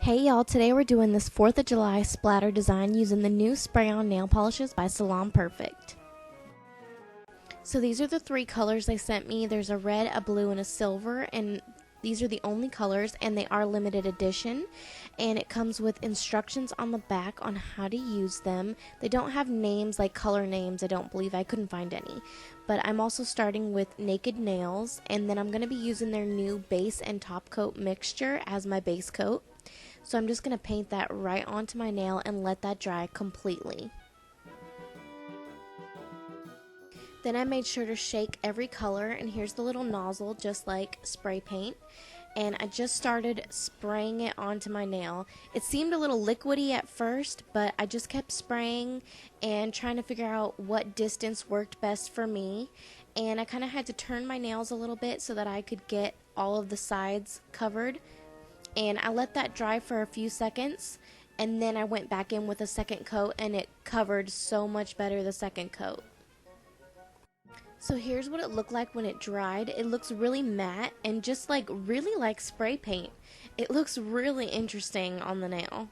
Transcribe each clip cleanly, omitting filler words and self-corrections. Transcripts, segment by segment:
Hey y'all, today we're doing this 4th of July splatter design using the new spray-on nail polishes by Salon Perfect. So these are the three colors they sent me. There's a red, a blue, and a silver, and these are the only colors, and they are limited edition, and it comes with instructions on the back on how to use them. They don't have names like color names, I don't believe. I couldn't find any, but I'm also starting with Naked Nails, and then I'm going to be using their new base and top coat mixture as my base coat. So I'm just going to paint that right onto my nail and let that dry completely. Then I made sure to shake every color, and here's the little nozzle just like spray paint. And I just started spraying it onto my nail. It seemed a little liquidy at first, but I just kept spraying and trying to figure out what distance worked best for me. And I kind of had to turn my nails a little bit so that I could get all of the sides covered. And I let that dry for a few seconds, and then I went back in with a second coat, and it covered so much better the second coat. So here's what it looked like when it dried. It looks really matte and just like really like spray paint. It looks really interesting on the nail.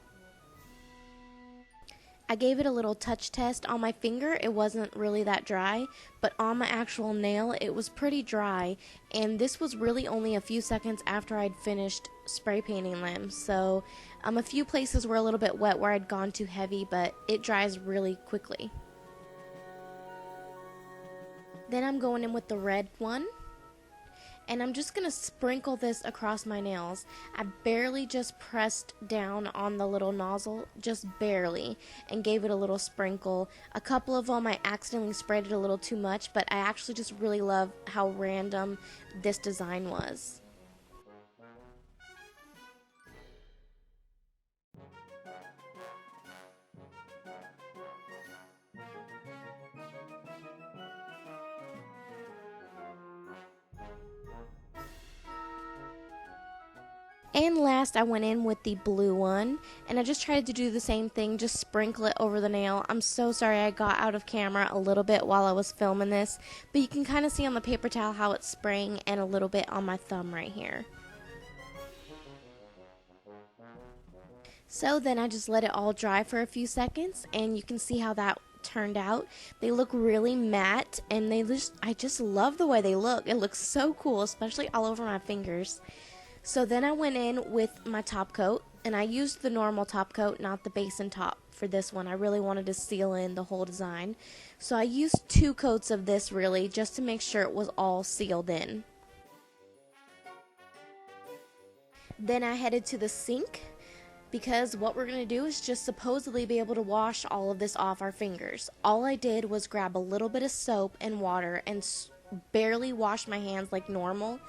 I gave it a little touch test on my finger. It wasn't really that dry, but on my actual nail it was pretty dry, and this was really only a few seconds after I'd finished spray painting them. So a few places were a little bit wet where I'd gone too heavy, but it dries really quickly. Then I'm going in with the red one, and I'm just going to sprinkle this across my nails. I barely just pressed down on the little nozzle, just barely, and gave it a little sprinkle. A couple of them I accidentally sprayed it a little too much, but I actually just really love how random this design was. And last, I went in with the blue one, and I just tried to do the same thing, just sprinkle it over the nail. I'm so sorry I got out of camera a little bit while I was filming this, but you can kind of see on the paper towel how it's spraying, and a little bit on my thumb right here. So then I just let it all dry for a few seconds, and you can see how that turned out. They look really matte, and I just love the way they look. It looks so cool, especially all over my fingers. So then I went in with my top coat, and I used the normal top coat, not the base and top for this one. I really wanted to seal in the whole design. So I used 2 coats of this really just to make sure it was all sealed in. Then I headed to the sink, because what we're going to do is just supposedly be able to wash all of this off our fingers. All I did was grab a little bit of soap and water and barely wash my hands like normal,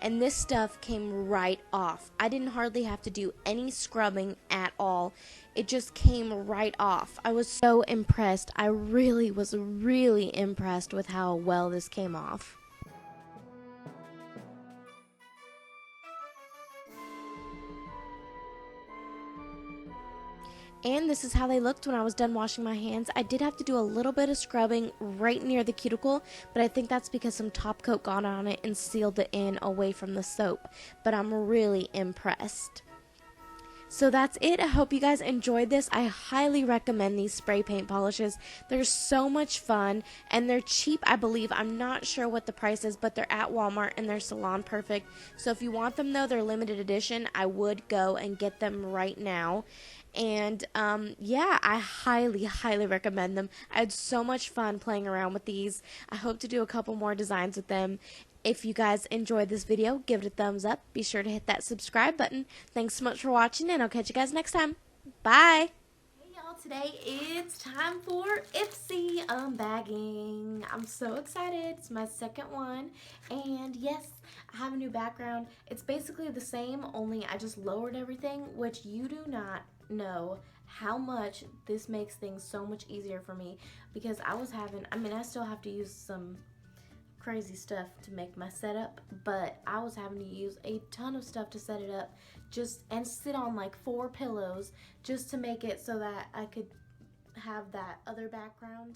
and this stuff came right off. I didn't hardly have to do any scrubbing at all. It just came right off. I was so impressed. I really was really impressed with how well this came off. And this is how they looked when I was done washing my hands. I did have to do a little bit of scrubbing right near the cuticle, but I think that's because some top coat got on it and sealed it in away from the soap. But I'm really impressed. So that's it. I hope you guys enjoyed this. I highly recommend these spray paint polishes. They're so much fun, and they're cheap, I believe. I'm not sure what the price is, but they're at Walmart and they're Salon Perfect. So if you want them though, they're limited edition. I would go and get them right now. And yeah, I highly recommend them. I had so much fun playing around with these. I hope to do a couple more designs with them. If you guys enjoyed this video, give it a thumbs up. Be sure to hit that subscribe button. Thanks so much for watching, and I'll catch you guys next time. Bye! Hey y'all, today it's time for Ipsy unbagging. I'm so excited. It's my second one, and yes, I have a new background. It's basically the same, only I just lowered everything, which you do not know how much this makes things so much easier for me, because I still have to use some crazy stuff to make my setup, but I was having to use a ton of stuff to set it up and sit on like 4 pillows just to make it so that I could have that other background.